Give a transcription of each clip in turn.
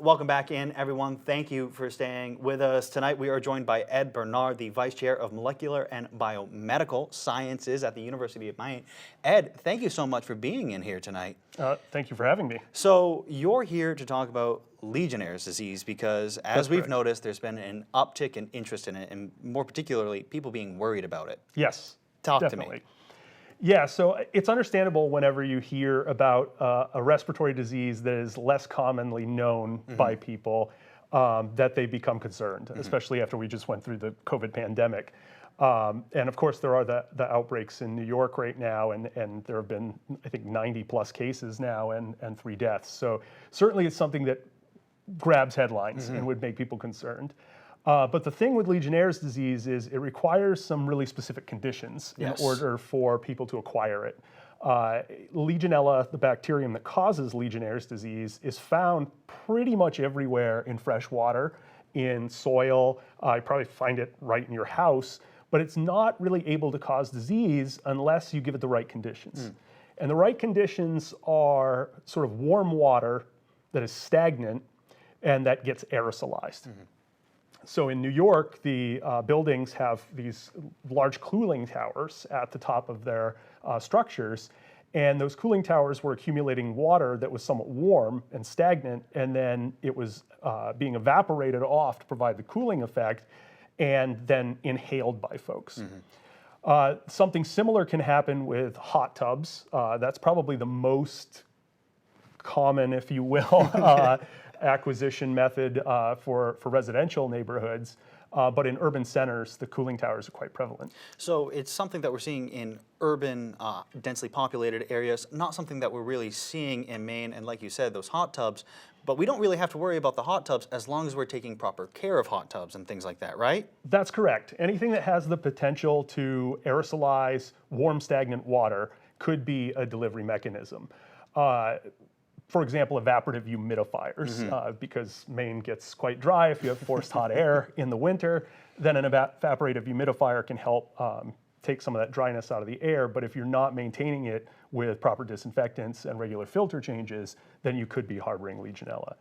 welcome back in, everyone. Thank you for staying with us. Tonight we are joined by Ed Bernard, the Vice Chair of Molecular and Biomedical Sciences at the University of Maine. Ed, thank you so much for being in here tonight. Thank you for having me. So you're here to talk about Legionnaires' disease because, as we've noticed, there's been an uptick in interest in it, and more particularly, people being worried about it. Yes, Talk definitely. to me. Yeah, so it's understandable whenever you hear about a respiratory disease that is less commonly known by people that they become concerned, especially after we just went through the COVID pandemic. And of course, there are the outbreaks in New York right now, and there have been, I think, 90 plus cases now and 3 deaths. So certainly it's something that grabs headlines and would make people concerned. But the thing with Legionnaire's disease is it requires some really specific conditions in order for people to acquire it. Legionella, the bacterium that causes Legionnaire's disease, is found pretty much everywhere in fresh water, in soil. You probably find it right in your house, but it's not really able to cause disease unless you give it the right conditions. And the right conditions are sort of warm water that is stagnant and that gets aerosolized. So in New York, the buildings have these large cooling towers at the top of their structures, and those cooling towers were accumulating water that was somewhat warm and stagnant, and then it was being evaporated off to provide the cooling effect, and then inhaled by folks. Something similar can happen with hot tubs. That's probably the most common, if you will, acquisition method for residential neighborhoods, but in urban centers, the cooling towers are quite prevalent. So it's something that we're seeing in urban, densely populated areas, not something that we're really seeing in Maine, and like you said, those hot tubs, but we don't really have to worry about the hot tubs as long as we're taking proper care of hot tubs and things like that, right? That's correct. Anything that has the potential to aerosolize warm, stagnant water could be a delivery mechanism. For example, evaporative humidifiers, because Maine gets quite dry if you have forced hot air in the winter, then an evaporative humidifier can help take some of that dryness out of the air. But if you're not maintaining it with proper disinfectants and regular filter changes, then you could be harboring Legionella.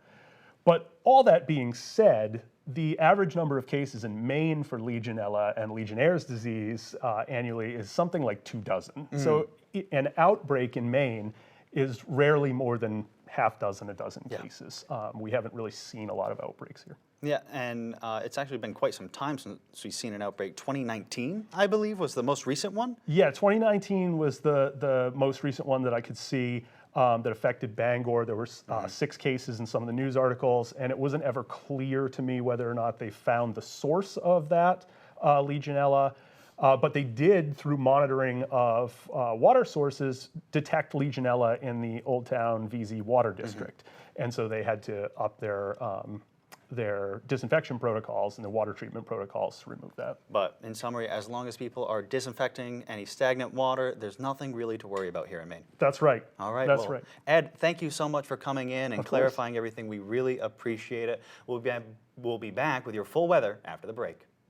But all that being said, the average number of cases in Maine for Legionella and Legionnaire's disease annually is something like 24. So an outbreak in Maine is rarely more than a dozen cases. We haven't really seen a lot of outbreaks here. Yeah, and it's actually been quite some time since we've seen an outbreak. 2019, I believe, was the most recent one? Yeah, 2019 was the most recent one that I could see that affected Bangor. There were 6 cases in some of the news articles, and it wasn't ever clear to me whether or not they found the source of that Legionella. But they did, through monitoring of water sources, detect Legionella in the Old Town VZ water district. And so they had to up their disinfection protocols and their water treatment protocols to remove that. But in summary, as long as people are disinfecting any stagnant water, there's nothing really to worry about here in Maine. That's right. All right. That's right. Ed, thank you so much for coming in and clarifying everything. We really appreciate it. We'll be back with your full weather after the break.